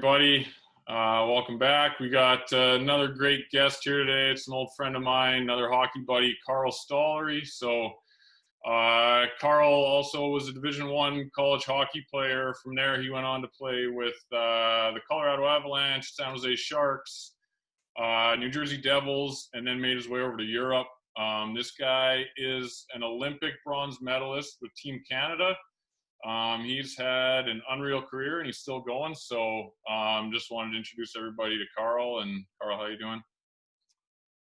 everybody. Welcome back. We got another great guest here today. It's an old friend of mine, another hockey buddy, Karl Stollery. Karl also was a Division I college hockey player. From there, he went on to play with the Colorado Avalanche, San Jose Sharks, New Jersey Devils, and then made his way over to Europe. This guy is an Olympic bronze medalist with Team Canada. He's had an unreal career and he's still going. So just wanted to introduce everybody to Karl. And Karl, how you doing?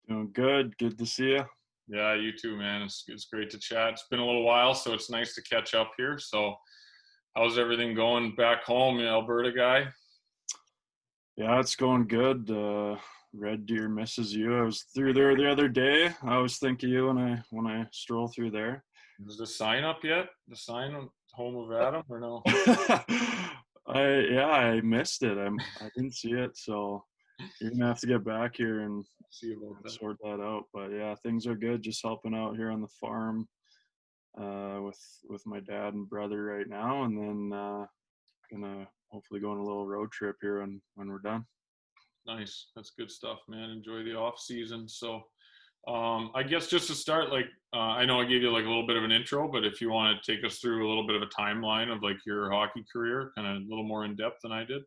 Doing good. Good to see you. Yeah, you too, man. It's great to chat. It's been a little while, so it's nice to catch up here. So how's everything going back home, Alberta guy? Yeah, it's going good. Red Deer misses you. I was through there the other day. I always think of you when I stroll through there. Is the sign up yet? The sign on home of Adam or no? I missed it. I didn't see it, so you're gonna have to get back here and See about that. sort that out. But yeah, things are good. Just helping out here on the farm with my dad and brother right now, and then gonna hopefully go on a little road trip here when we're done. Nice. That's good stuff, man. Enjoy the off season. So I guess just to start, I know I gave you like a little bit of an intro, but if you want to take us through a little bit of a timeline of like your hockey career, kind of a little more in depth than I did.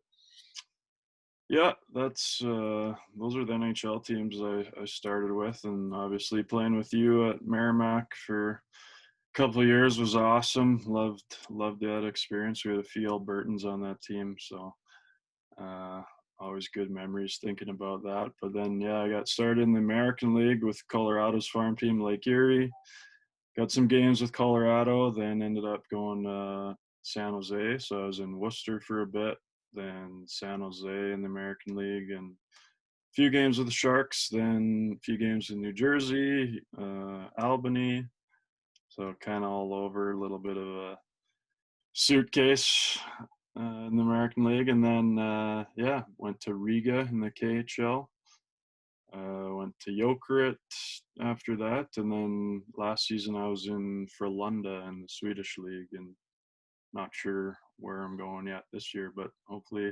Yeah, that's those are the NHL teams I started with, and obviously playing with you at Merrimack for a couple of years was awesome. Loved that experience. We had a few Albertans on that team, so always good memories thinking about that. But then yeah, I got started in the American League with Colorado's farm team, Lake Erie. Got some games with Colorado, then ended up going San Jose. So I was in Worcester for a bit, then San Jose in the American League, and a few games with the Sharks, then a few games in New Jersey, Albany. So kind of all over, a little bit of a suitcase in the American League. And then, went to Riga in the KHL. Went to Jokerit after that. And then last season I was in Frölunda in the Swedish League, and not sure where I'm going yet this year, but hopefully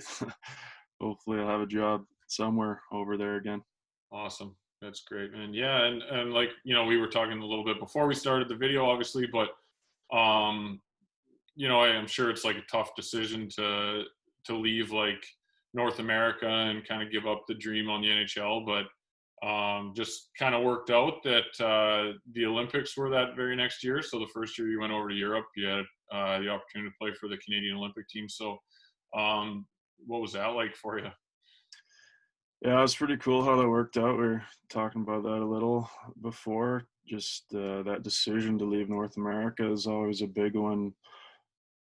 I'll have a job somewhere over there again. Awesome. That's great, man. Yeah. And like, we were talking a little bit before we started the video, obviously, but, I'm sure it's like a tough decision to leave like North America and kind of give up the dream on the NHL, but just kind of worked out that the Olympics were that very next year. So the first year you went over to Europe, you had the opportunity to play for the Canadian Olympic team. So what was that like for you? Yeah, it was pretty cool how that worked out. We were talking about that a little before. Just that decision to leave North America is always a big one.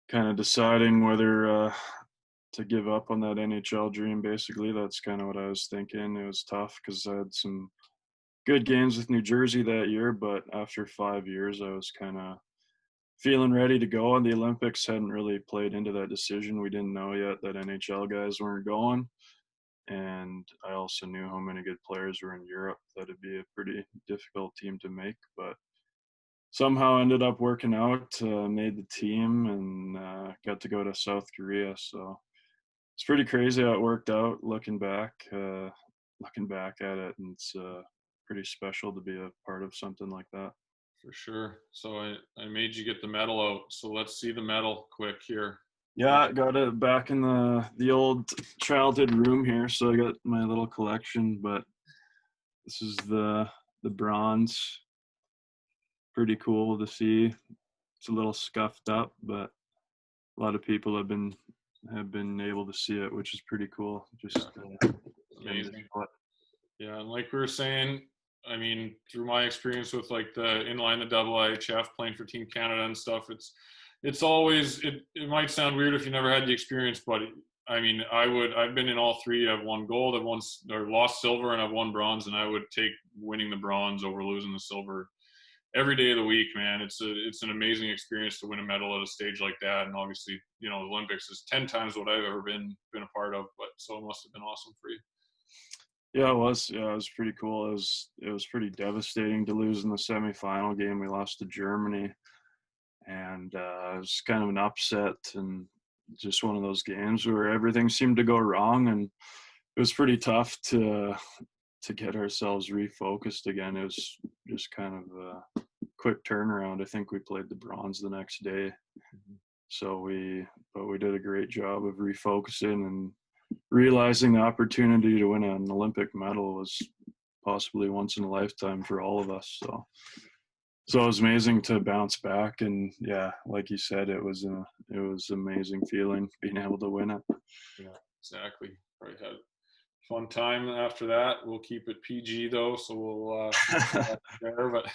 Kind of deciding whether to give up on that NHL dream, basically. That's kind of what I was thinking. It was tough because I had some good games with New Jersey that year, but after 5 years, I was kind of feeling ready to go. And the Olympics hadn't really played into that decision. We didn't know yet that NHL guys weren't going. And I also knew how many good players were in Europe. That'd be a pretty difficult team to make, but somehow ended up working out, made the team, and got to go to South Korea. So it's pretty crazy how it worked out looking back at it. And it's pretty special to be a part of something like that. For sure. So I made you get the medal out. So let's see the medal quick here. Yeah, got it back in the old childhood room here. So I got my little collection, but this is the bronze. Pretty cool to see. It's a little scuffed up, but a lot of people have been able to see it, which is pretty cool. Just amazing. Yeah, and like we were saying, I mean, through my experience with like the inline, the double IHF, playing for Team Canada and stuff, it's always, it might sound weird if you never had the experience, but I mean, I've been in all three. I've won gold, I've lost silver, and I've won bronze, and I would take winning the bronze over losing the silver every day of the week, man. It's an amazing experience to win a medal at a stage like that. And obviously, the Olympics is 10 times what I've ever been a part of, but so it must have been awesome for you. Yeah, it was. Yeah, it was pretty cool. It was pretty devastating to lose in the semifinal game. We lost to Germany, and it was kind of an upset. And just one of those games where everything seemed to go wrong, and it was pretty tough to get ourselves refocused again. It was just kind of a quick turnaround. I think we played the Bronze the next day. So we did a great job of refocusing and realizing the opportunity to win an Olympic medal was possibly once in a lifetime for all of us. So it was amazing to bounce back, and yeah, like you said, it was amazing feeling being able to win it. Yeah, exactly. Right. Had a fun time after that. We'll keep it PG though, so we'll there. But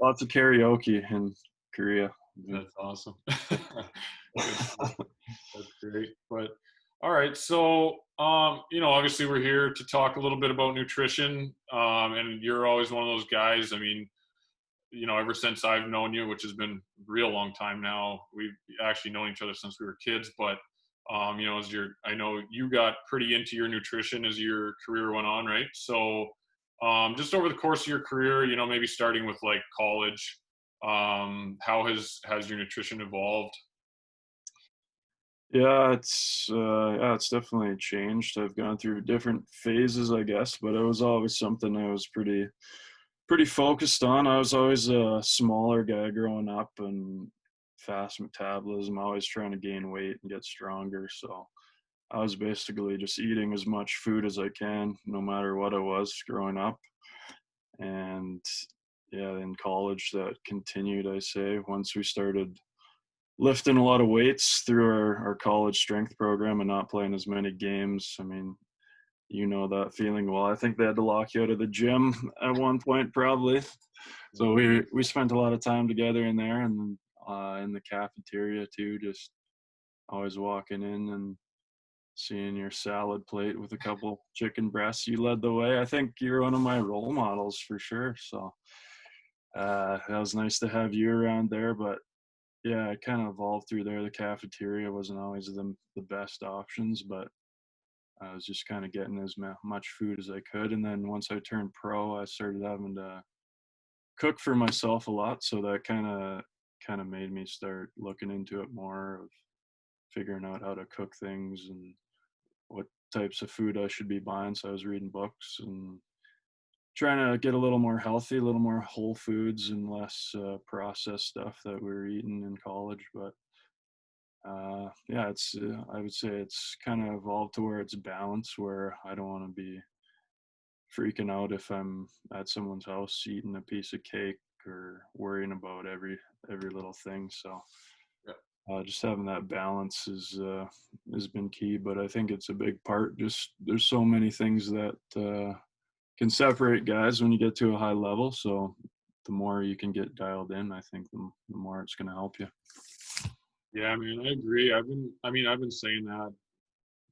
lots of karaoke in Korea. that's awesome. That's great. But all right, so obviously we're here to talk a little bit about nutrition, and you're always one of those guys. I mean, ever since I've known you, which has been a real long time now, we've actually known each other since we were kids. But I know you got pretty into your nutrition as your career went on, right? So, just over the course of your career, maybe starting with like college, how has your nutrition evolved? Yeah, it's definitely changed. I've gone through different phases, I guess, but it was always something I was pretty focused on. I was always a smaller guy growing up and fast metabolism, always trying to gain weight and get stronger. So I was basically just eating as much food as I can, no matter what it was growing up. And yeah, in college that continued, I say, once we started lifting a lot of weights through our college strength program and not playing as many games. I mean, you know that feeling well. I think they had to lock you out of the gym at one point, probably. So we spent a lot of time together in there, and in the cafeteria too, just always walking in and seeing your salad plate with a couple chicken breasts. You led the way. I think you're one of my role models for sure. So that was nice to have you around there. But yeah, it kind of evolved through there. The cafeteria wasn't always the best options, but I was just kind of getting as much food as I could. And then once I turned pro, I started having to cook for myself a lot. So that kind of made me start looking into it more, of figuring out how to cook things and what types of food I should be buying. So I was reading books and trying to get a little more healthy, a little more whole foods and less processed stuff that we were eating in college. But yeah, it's I would say it's kind of evolved to where it's balanced, where I don't want to be freaking out if I'm at someone's house eating a piece of cake or worrying about every little thing. So Yeah. just having that balance has been key. But I think it's a big part. Just there's so many things that can separate guys when you get to a high level. So the more you can get dialed in, I think the more it's going to help you. Yeah, I mean, I agree. I've been saying that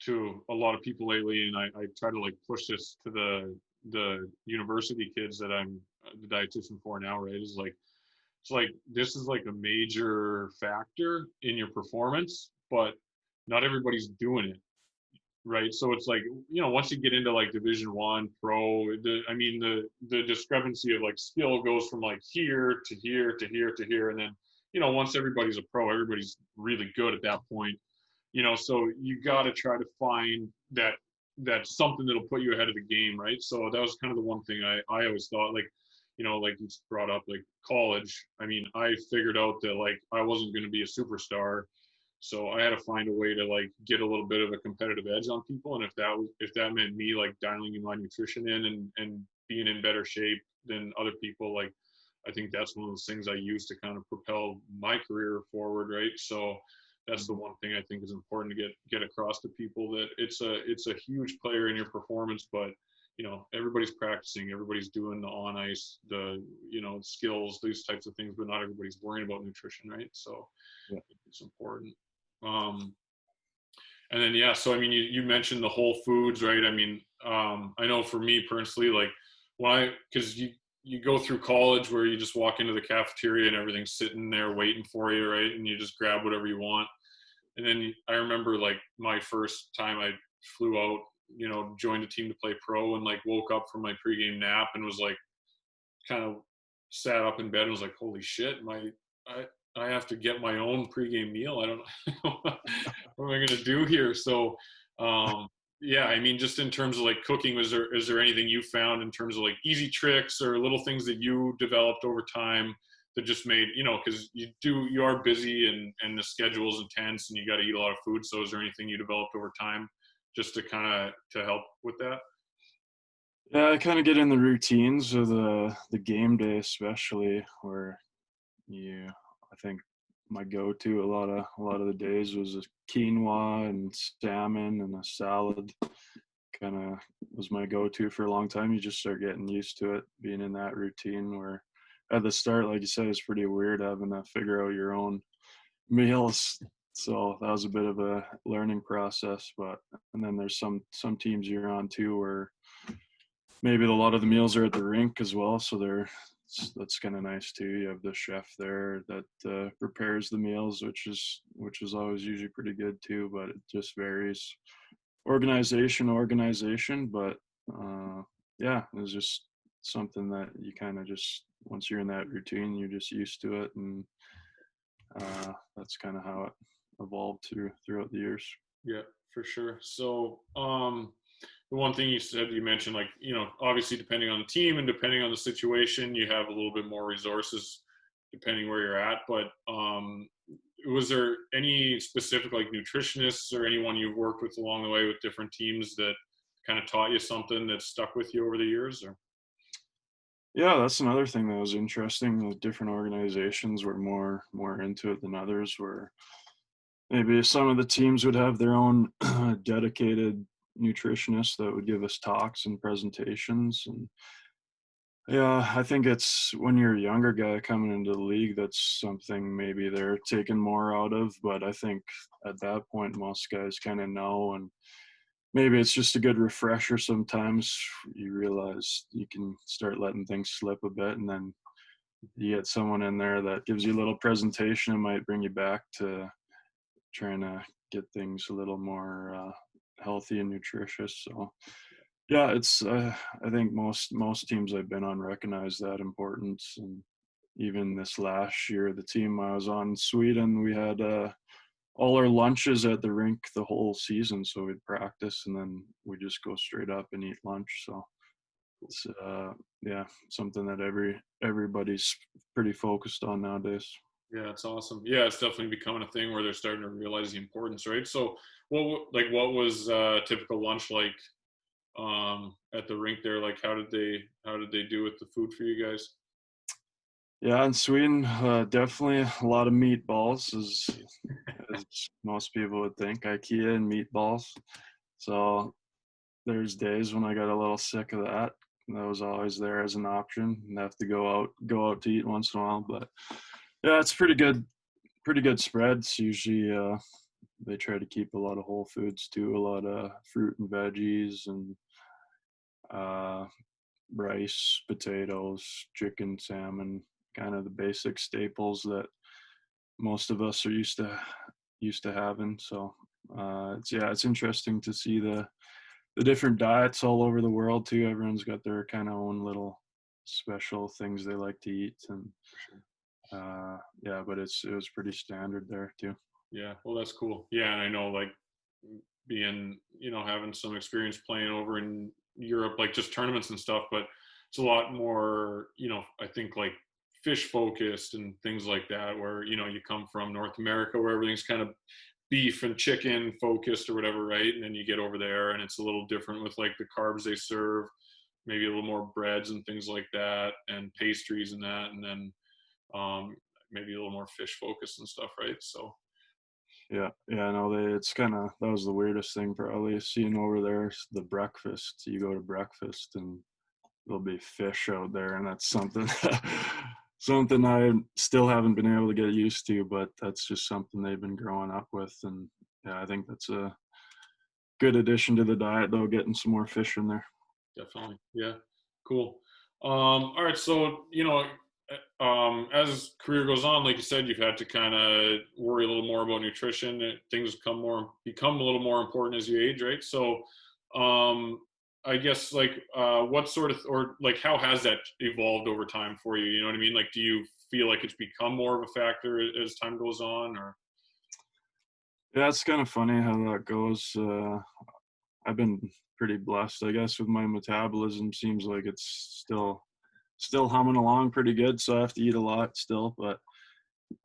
to a lot of people lately, and I try to like push this to the university kids that I'm the dietitian for now, right? It's like this is like a major factor in your performance, but not everybody's doing it, right? So it's like, once you get into like Division 1 pro, the discrepancy of like skill goes from like here to here to here to here, and then once everybody's a pro, everybody's really good at that point. So you got to try to find that something that'll put you ahead of the game, right? So that was kind of the one thing I always thought, like, like you brought up, like college. I mean, I figured out that like I wasn't going to be a superstar, so I had to find a way to like get a little bit of a competitive edge on people. And if that meant me like dialing in my nutrition in and being in better shape than other people, like I think that's one of those things I use to kind of propel my career forward, right? So that's the one thing I think is important to get across to people, that it's a huge player in your performance, but everybody's practicing, everybody's doing the on ice, the skills, these types of things, but not everybody's worrying about nutrition, right? So Yeah. it's important. Um, and then yeah, so I mean, you mentioned the whole foods, right? I mean, I know for me personally, like because you go through college where you just walk into the cafeteria and everything's sitting there waiting for you, right? And you just grab whatever you want. And then I remember like my first time I flew out, joined a team to play pro, and like woke up from my pregame nap and was like kind of sat up in bed and was like, holy shit, I I have to get my own pregame meal. I don't know what am I going to do here. So, yeah, I mean, just in terms of like cooking, is there anything you found in terms of like easy tricks or little things that you developed over time that just made, because you are busy and the schedule's intense and you got to eat a lot of food. So is there anything you developed over time just to kind of to help with that? Yeah, I kind of get in the routines of the game day, especially where you. I think my go-to a lot of the days was a quinoa and salmon and a salad. Kind of was my go-to for a long time. You just start getting used to it, being in that routine. Where at the start, like you said, it's pretty weird having to figure out your own meals. So that was a bit of a learning process. But and then there's some teams you're on too where maybe a lot of the meals are at the rink as well, so that's kind of nice too. You have the chef there that prepares the meals, which is always usually pretty good too, but it just varies organization. But yeah, it's just something that you kind of just once you're in that routine, you're just used to it, and that's kind of how it evolved throughout the years. Yeah, for sure. So, the one thing you mentioned, like, obviously depending on the team and depending on the situation, you have a little bit more resources depending where you're at. But was there any specific like nutritionists or anyone you've worked with along the way with different teams that kind of taught you something that stuck with you over the years? Or Yeah, that's another thing that was interesting. The different organizations were more into it than others. Where maybe some of the teams would have their own dedicated nutritionists that would give us talks and presentations. And yeah, I think it's when you're a younger guy coming into the league, that's something maybe they're taking more out of. But I think at that point, most guys kind of know, and maybe it's just a good refresher. Sometimes you realize you can start letting things slip a bit, and then you get someone in there that gives you a little presentation and might bring you back to trying to get things a little more healthy and nutritious. So yeah, it's I think most teams I've been on recognize that importance. And even this last year, the team I was on in Sweden, we had all our lunches at the rink the whole season. So we'd practice and then we just go straight up and eat lunch. So it's yeah, something that everybody's pretty focused on nowadays. yeah, it's awesome. Yeah, it's definitely becoming a thing where they're starting to realize the importance, right? So, what was typical lunch like at the rink there? Like, how did they do with the food for you guys? Yeah, in Sweden, definitely a lot of meatballs, as most people would think. IKEA and meatballs. So there's days when I got a little sick of that. That was always there as an option, and have to go out to eat once in a while. But yeah, it's pretty good spreads. Usually, they try to keep a lot of whole foods too, a lot of fruit and veggies, and uh, rice, potatoes, chicken, salmon, kind of the basic staples that most of us are used to having. So it's interesting to see the different diets all over the world too. Everyone's got their kind of own little special things they like to eat, and yeah, but it was pretty standard there too. Yeah, well, that's cool. Yeah, and I know like being, having some experience playing over in Europe, like just tournaments and stuff, but it's a lot more, I think like fish focused and things like that, where, you come from North America where everything's kind of beef and chicken focused or whatever, right? And then you get over there and it's a little different with like the carbs they serve, maybe a little more breads and things like that and pastries and that. And then maybe a little more fish focused and stuff, right? So, Yeah, no, it's kind of that was the weirdest thing probably seeing over there. The breakfast, you go to breakfast and there'll be fish out there, and that's something something I still haven't been able to get used to, but that's just something they've been growing up with. And yeah, I think that's a good addition to the diet though, getting some more fish in there. definitely. Yeah. Cool. All right. So, as career goes on, like you said, you've had to kind of worry a little more about nutrition. Things become a little more important as you age, right? So, um, I guess like what sort of, or like how has that evolved over time for you? You know what I mean? Like, do you feel like it's become more of a factor as time goes on, or? Yeah, it's kind of funny how that goes. I've been pretty blessed, I guess, with my metabolism. Seems like it's still humming along pretty good. So I have to eat a lot still, but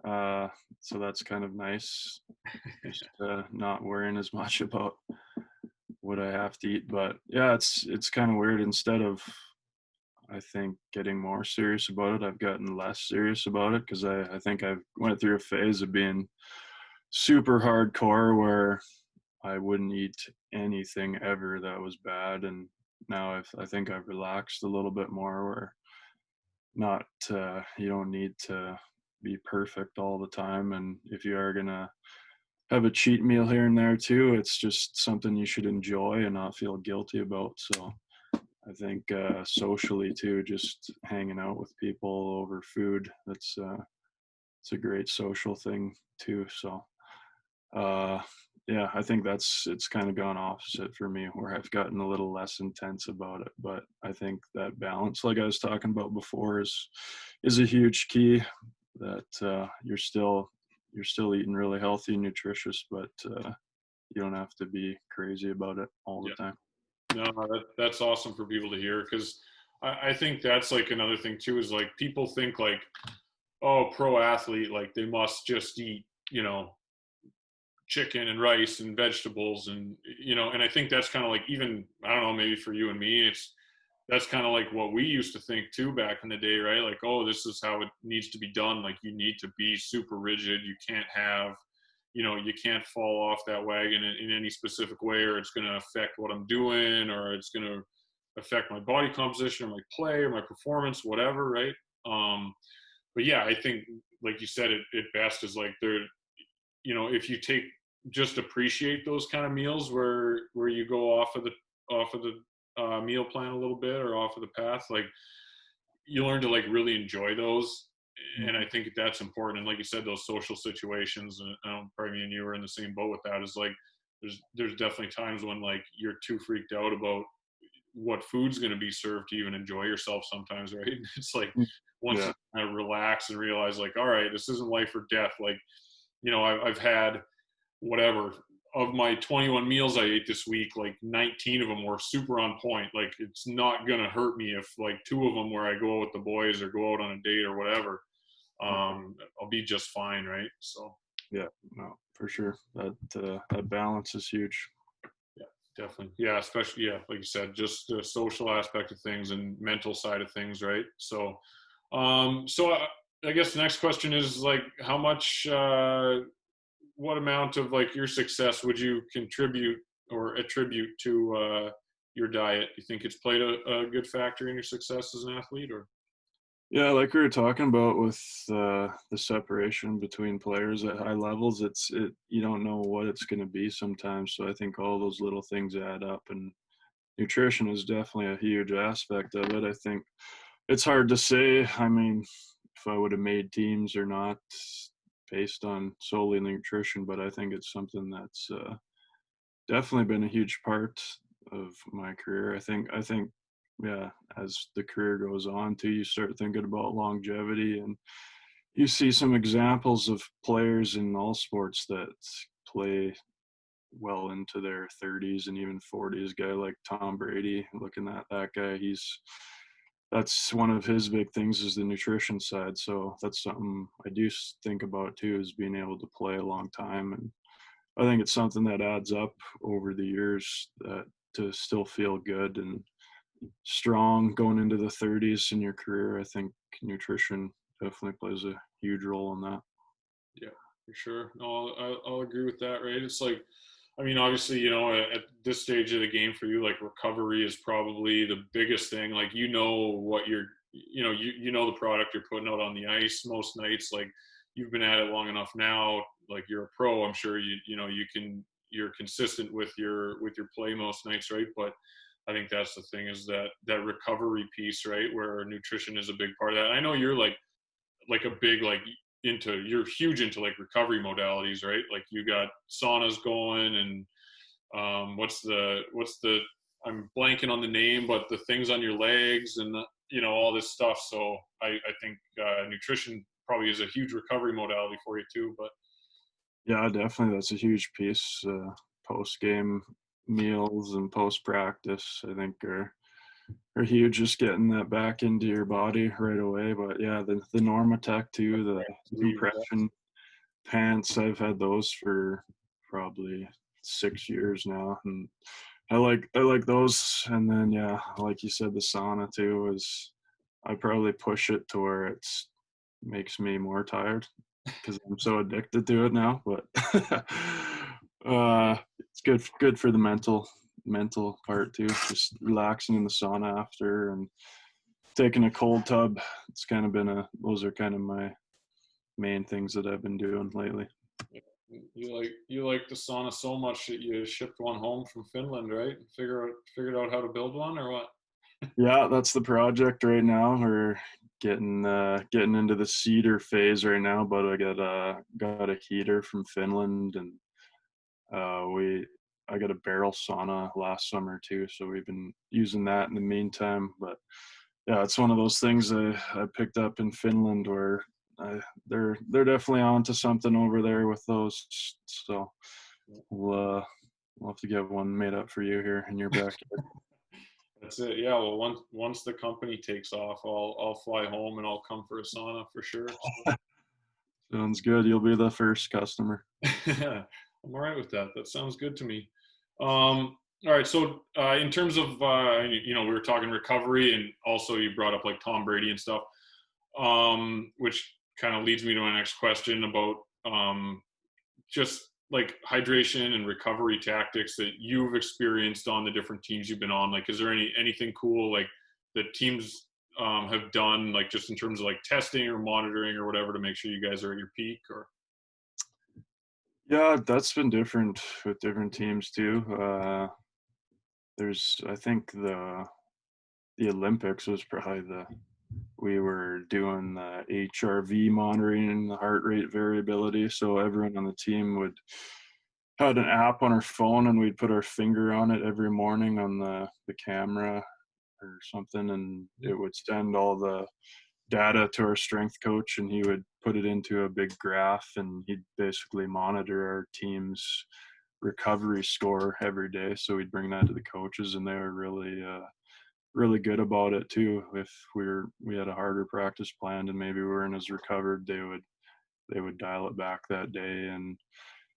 so that's kind of nice. Just not worrying as much about what I have to eat. But yeah, it's kind of weird. Instead of, I think, getting more serious about it, I've gotten less serious about it because I think I've went through a phase of being super hardcore where I wouldn't eat anything ever that was bad, and now I think I've relaxed a little bit more where not you don't need to be perfect all the time, and if you are gonna have a cheat meal here and there too, it's just something you should enjoy and not feel guilty about. So I think socially too, just hanging out with people over food, that's it's a great social thing too. So uh yeah, I think it's kind of gone opposite for me where I've gotten a little less intense about it, but I think that balance, like I was talking about before, is a huge key, that you're still eating really healthy and nutritious, but you don't have to be crazy about it all the Yeah. time. No, that's awesome for people to hear, because I think that's like another thing too, is like people think like, oh, pro athlete, like they must just eat, you know, chicken and rice and vegetables, and and I think that's kind of like, even I don't know, maybe for you and me, it's that's kind of like what we used to think too back in the day, right? Like, oh, this is how it needs to be done. Like, you need to be super rigid. You can't have, you can't fall off that wagon in any specific way, or it's going to affect what I'm doing, or it's going to affect my body composition or my play or my performance, whatever, right? But yeah, I think, like you said, it best is like there, if you take, just appreciate those kind of meals where you go off of the meal plan a little bit, or off of the path, like you learn to like really enjoy those. And I Mhm. think that's important. And like you said, those social situations, and probably me and you are in the same boat with that, is like there's definitely times when like you're too freaked out about what food's going to be served to even enjoy yourself sometimes, right? It's like Mm. once Yeah. you kind of relax and realize like, all right, this isn't life or death. Like, I've had whatever, of my 21 meals I ate this week, like 19 of them were super on point. Like, it's not gonna hurt me if like two of them, where I go out with the boys or go out on a date or whatever, Mhm. I'll be just fine, right? So Yeah, no, for sure. That balance is huge. yeah, definitely, yeah, especially, yeah, like you said, just the social aspect of things and mental side of things, right? So I guess the next question is like, how much what amount of like your success would you contribute or attribute to your diet? You think it's played a good factor in your success as an athlete, or? Yeah, like we were talking about with the separation between players at high levels, you don't know what it's going to be sometimes. So I think all those little things add up, and nutrition is definitely a huge aspect of it. I think it's hard to say. I mean, if I would have made teams or not based on solely nutrition, but I think it's something that's definitely been a huge part of my career. I think, yeah, as the career goes on too, you start thinking about longevity, and you see some examples of players in all sports that play well into their 30s and even 40s. Guy like Tom Brady, looking at that guy, that's one of his big things is the nutrition side. So that's something I do think about too, is being able to play a long time. And I think it's something that adds up over the years, that to still feel good and strong going into the 30s in your career. I think nutrition definitely plays a huge role in that. Yeah, for sure. No, I'll agree with that. Right? It's like, I mean, obviously, at this stage of the game for you, like recovery is probably the biggest thing. Like, what you know the product you're putting out on the ice most nights. Like, you've been at it long enough now. Like, you're a pro. I'm sure you're consistent with your play most nights, right? But I think that's the thing, is that recovery piece, right? Where nutrition is a big part of that. I know you're like a big like you're huge into like recovery modalities, right? Like, you got saunas going, and what's the I'm blanking on the name, but the things on your legs and all this stuff. So I think nutrition probably is a huge recovery modality for you too. But Yeah, definitely. That's a huge piece. Post game meals and post practice, I think, are huge. Just getting that back into your body right away. But yeah, the Normatec too, the compression pants. I've had those for probably 6 years now, and I like those. And then yeah, like you said, the sauna too is. I probably push it to where it's makes me more tired because I'm so addicted to it now. But it's good for the mental part too. Just relaxing in the sauna after and taking a cold tub. It's kind of been those are kind of my main things that I've been doing lately. you like the sauna so much that you shipped one home from Finland, right? Figured out how to build one or what? Yeah, that's the project right now. We're getting into the cedar phase right now, but I got a heater from Finland, and I got a barrel sauna last summer too, so we've been using that in the meantime. But yeah, it's one of those things I picked up in Finland where they're definitely onto something over there with those. So we'll have to get one made up for you here in your backyard. That's it. Yeah. Well, once the company takes off, I'll fly home and I'll come for a sauna for sure. Sounds good. You'll be the first customer. Yeah, I'm all right with that. That sounds good to me. All right. So in terms of we were talking recovery, and also you brought up like Tom Brady and stuff, which kind of leads me to my next question about just like hydration and recovery tactics that you've experienced on the different teams you've been on. Like, is there anything cool like that teams have done, like just in terms of like testing or monitoring or whatever to make sure you guys are at your peak? Or Yeah, that's been different with different teams too. I think the Olympics was probably we were doing the HRV monitoring and the heart rate variability. So everyone on the team had an app on our phone, and we'd put our finger on it every morning on the camera or something, and it would send all the data to our strength coach, and he would put it into a big graph, and he'd basically monitor our team's recovery score every day. So we'd bring that to the coaches, and they were really good about it too. If we had a harder practice planned and maybe we weren't as recovered, they would dial it back that day and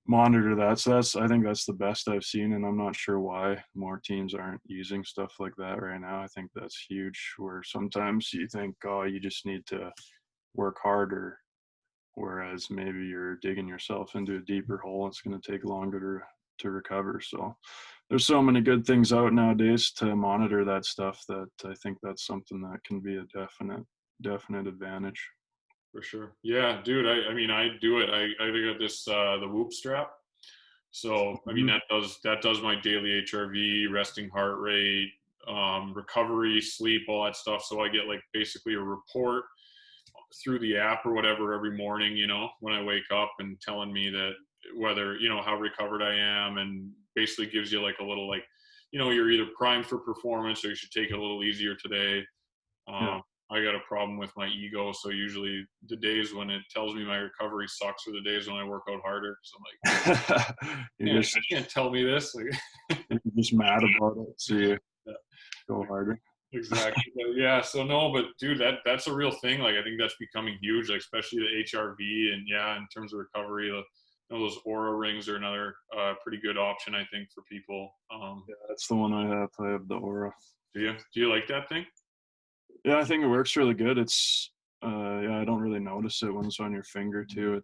monitor that. So I think that's the best I've seen, and I'm not sure why more teams aren't using stuff like that right now. I think that's huge, where sometimes you think, oh, you just need to work harder, whereas maybe you're digging yourself into a deeper hole. It's going to take longer to recover. So there's so many good things out nowadays to monitor that stuff that I think that's something that can be a definite advantage. for sure. Yeah, dude. I mean, I do it. I got this the Whoop strap. So I mean Mhm. that does my daily HRV, resting heart rate, recovery, sleep, all that stuff. So I get like basically a report through the app or whatever every morning, when I wake up, and telling me that whether, how recovered I am, and basically gives you like a little like, you're either primed for performance or you should take it a little easier today. Yeah. Um, I got a problem with my ego, so usually the days when it tells me my recovery sucks are the days when I work out harder. So I'm like, you're I can't tell me this. Like, you're just mad about it, so you yeah, go harder. exactly. But yeah. So no, but dude, that's a real thing. Like I think that's becoming huge, like especially the HRV, and yeah, in terms of recovery, those Aura rings are another pretty good option, I think, for people. Yeah, that's the one I have. I have the Aura. Do you like that thing? Yeah, I think it works really good. Yeah, I don't really notice it when it's on your finger too.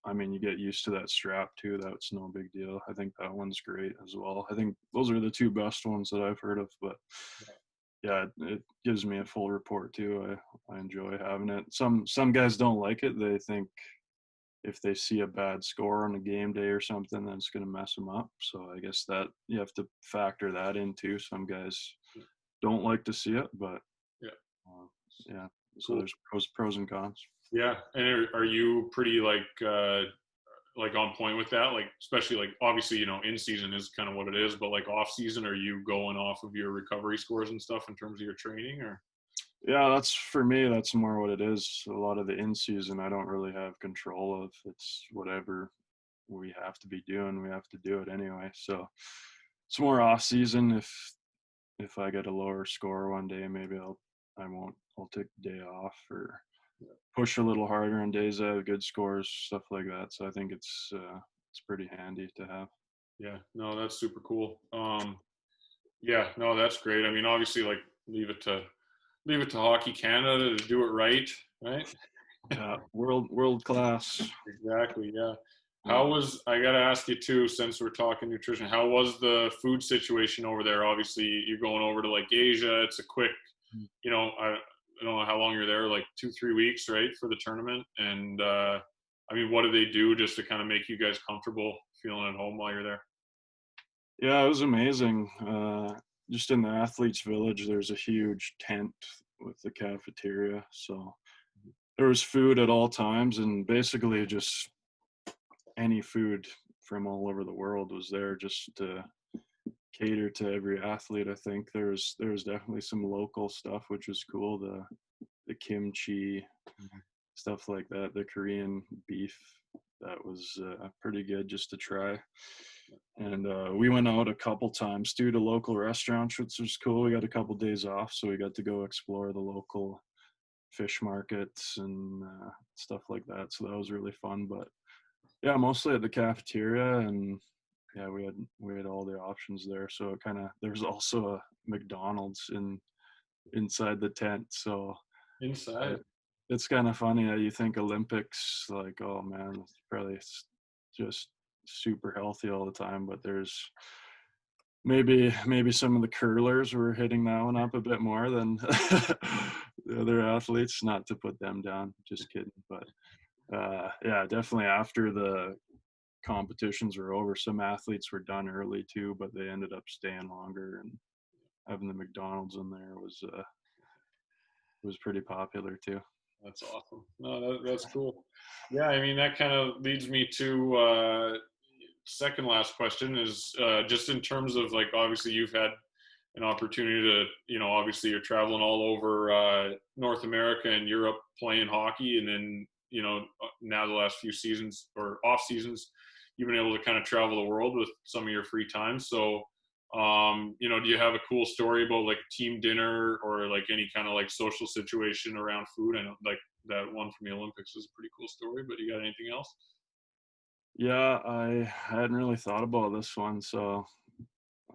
I mean, you get used to that strap too. That's no big deal. I think that one's great as well. I think those are the two best ones that I've heard of. But yeah, it gives me a full report too. I enjoy having it. Some guys don't like it. They think if they see a bad score on a game day or something, then it's going to mess them up. So I guess that you have to factor that in too. Some guys don't like to see it, but Yeah. uh, yeah. So Cool. there's pros and cons. Yeah. And are you pretty like like on point with that? Like, especially like obviously, in season is kind of what it is, but like off season, are you going off of your recovery scores and stuff in terms of your training, or? Yeah, that's for me. That's more what it is. A lot of the in season, I don't really have control of. It's whatever we have to be doing. We have to do it anyway. So it's more off season. If I get a lower score one day, maybe I won't. I'll take the day off or push a little harder on days I have good scores, stuff like that. So I think it's pretty handy to have. Yeah, no, that's super cool. Yeah, no, that's great. I mean, obviously, like leave it to Hockey Canada to do it right, right? Yeah, world class. Exactly. Yeah. Yeah. I got to ask you too, since we're talking nutrition, how was the food situation over there? Obviously, you're going over to like Asia. It's a quick, I don't know how long you're there, like 2-3 weeks, right, for the tournament. And I mean, what do they do just to kind of make you guys comfortable feeling at home while you're there? Yeah, it was amazing. Just in the athletes' village, there's a huge tent with the cafeteria. So there was food at all times, and basically just any food from all over the world was there just to cater to every athlete. I think there was definitely some local stuff, which was cool. The kimchi, stuff like that, the Korean beef, that was pretty good just to try. And we went out a couple times too to local restaurants, which was cool. We got a couple days off, so we got to go explore the local fish markets and stuff like that. So that was really fun. But yeah, mostly at the cafeteria, and yeah, we had all the options there. So it kind of there's also a McDonald's inside the tent. So Inside. it's kind of funny that you think Olympics, like, oh man, it's probably just super healthy all the time, but there's maybe some of the curlers were hitting that one up a bit more than the other athletes. Not to put them down, just kidding. But yeah, definitely after the competitions were over, some athletes were done early too, but they ended up staying longer, and having the McDonald's in there was pretty popular too. That's awesome. No, that's cool. Yeah, I mean that kind of leads me to second last question is just in terms of like obviously you've had an opportunity to obviously you're traveling all over North America and Europe playing hockey, and then now the last few seasons or off seasons you've been able to kind of travel the world with some of your free time. So do you have a cool story about like a team dinner or like any kind of like social situation around food? I know like that one from the Olympics is a pretty cool story, but you got anything else? Yeah, I hadn't really thought about this one, so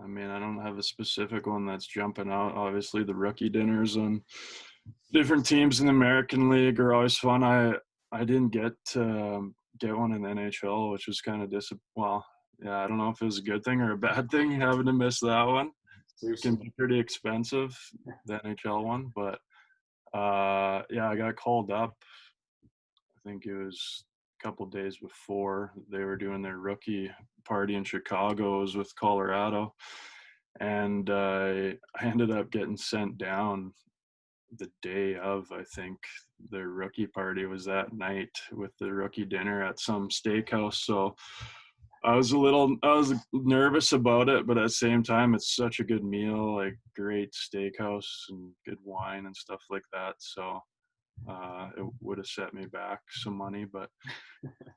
I mean, I don't have a specific one that's jumping out. Obviously, the rookie dinners on different teams in the American League are always fun. I didn't get to get one in the NHL, which was kind of well, yeah, I don't know if it was a good thing or a bad thing having to miss that one. It can be pretty expensive, the NHL one, but yeah, I got called up. I think it was a couple days before they were doing their rookie party in Chicago. It was with Colorado, and I ended up getting sent down the day of, I think their rookie party was that night with the rookie dinner at some steakhouse. So I was nervous about it, but at the same time, it's such a good meal, like great steakhouse and good wine and stuff like that. So it would have set me back some money, but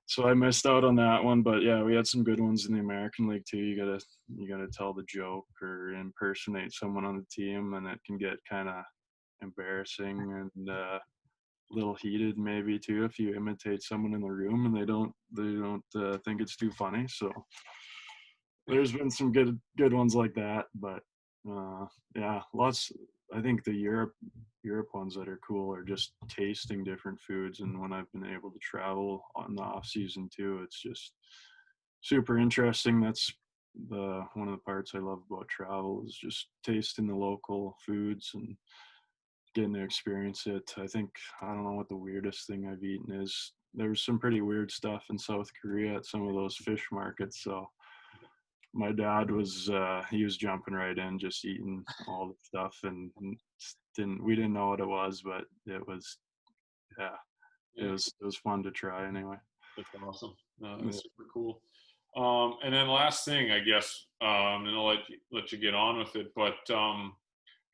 so I missed out on that one. But yeah, we had some good ones in the American League too. You gotta tell the joke or impersonate someone on the team, and it can get kind of embarrassing and a little heated maybe too if you imitate someone in the room and they don't think it's too funny. So there's been some good ones like that, but yeah, lots. I think the Europe ones that are cool are just tasting different foods, and when I've been able to travel on the off season too, it's just super interesting. That's the one of the parts I love about travel is just tasting the local foods and getting to experience it. I don't know what the weirdest thing I've eaten is. There was some pretty weird stuff in South Korea at some of those fish markets. So my dad he was jumping right in, just eating all the stuff, and we didn't know what it was, but it was, yeah, it was fun to try anyway. That's awesome. No, that's super cool. And then last thing, I guess, and I'll let you get on with it, but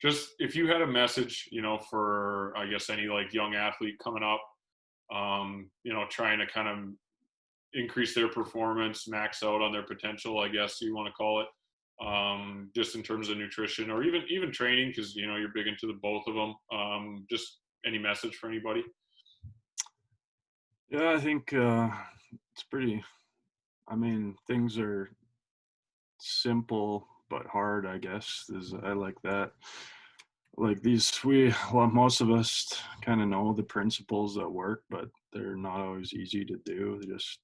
just if you had a message, for I guess any like young athlete coming up, trying to kind of increase their performance, max out on their potential, I guess you want to call it, just in terms of nutrition or even training, because you're big into the both of them. Just any message for anybody? Yeah, I think it's pretty. I mean, things are simple but hard, I guess. I like that. Like most of us kind of know the principles that work, but they're not always easy to do. It just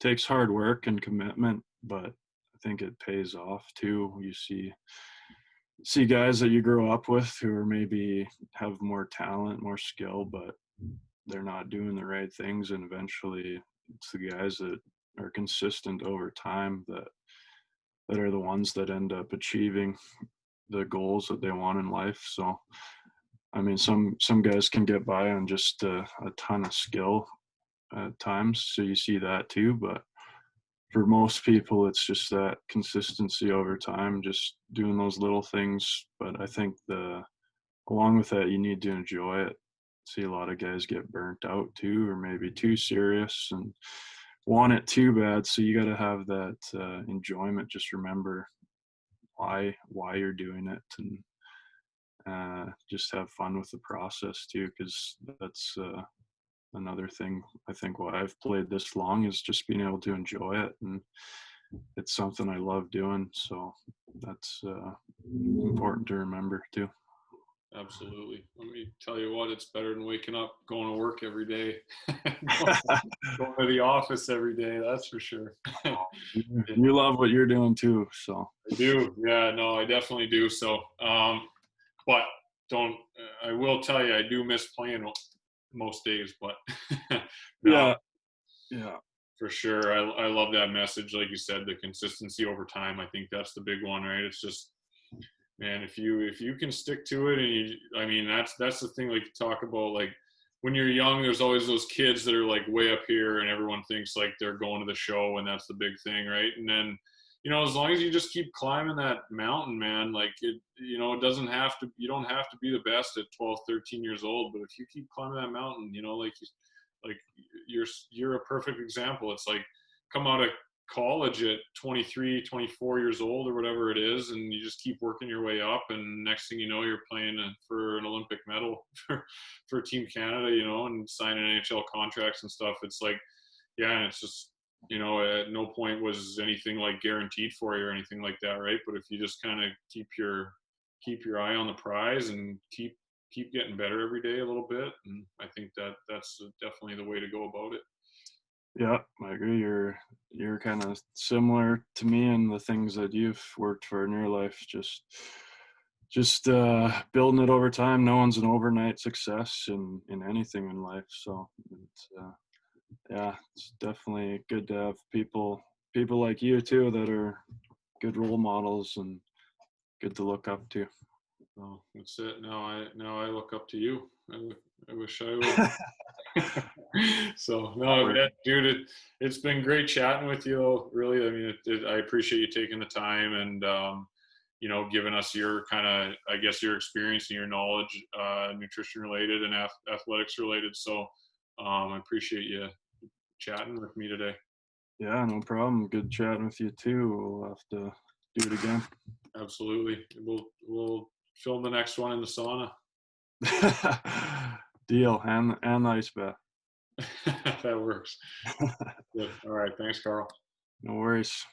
takes hard work and commitment, but I think it pays off too. You see guys that you grow up with who are maybe have more talent, more skill, but they're not doing the right things, and eventually it's the guys that are consistent over time that are the ones that end up achieving the goals that they want in life. So I mean, some guys can get by on just a ton of skill at times, so you see that too, but for most people it's just that consistency over time, just doing those little things. But I think along with that, you need to enjoy it. See a lot of guys get burnt out too, or maybe too serious and want it too bad. So you got to have that enjoyment. Just remember why you're doing it, and just have fun with the process too, because that's another thing. I think why I've played this long is just being able to enjoy it, and it's something I love doing. So that's important to remember too. Absolutely. Let me tell you what, it's better than waking up, going to work every day, going to the office every day. That's for sure. You love what you're doing too, so. I do. Yeah, no, I definitely do. So, but don't, I will tell you, I do miss playing most days, but no, Yeah. for sure. I love that message. Like you said, the consistency over time. I think that's the big one, right? It's just, man, if you can stick to it, and I mean, that's the thing. Like you talk about, like when you're young, there's always those kids that are like way up here, and everyone thinks like they're going to the show, and that's the big thing, right? And then, as long as you just keep climbing that mountain, man, like it doesn't have to. You don't have to be the best at 12, 13 years old, but if you keep climbing that mountain, like you're a perfect example. It's like come out of college at 23, 24 years old or whatever it is, and you just keep working your way up, and next thing you know, you're playing for an Olympic medal for Team Canada, and signing NHL contracts and stuff. It's like, yeah, and it's just, at no point was anything like guaranteed for you or anything like that, right? But if you just kind of keep your eye on the prize and keep getting better every day a little bit, and I think that's definitely the way to go about it. Yeah, I agree. You're kind of similar to me in the things that you've worked for in your life. Just building it over time. No one's an overnight success in anything in life. So yeah, it's definitely good to have people like you too that are good role models and good to look up to. Oh, that's it. Now I look up to you. I wish I would. So no, man, dude, it's been great chatting with you. Really, I mean, I appreciate you taking the time and giving us your kind of, I guess, your experience and your knowledge, nutrition related and athletics related. So I appreciate you chatting with me today. Yeah, no problem. Good chatting with you too. We'll have to do it again. Absolutely. We'll film the next one in the sauna. Deal. And the ice bath. That works. Good. All right. Thanks, Karl. No worries.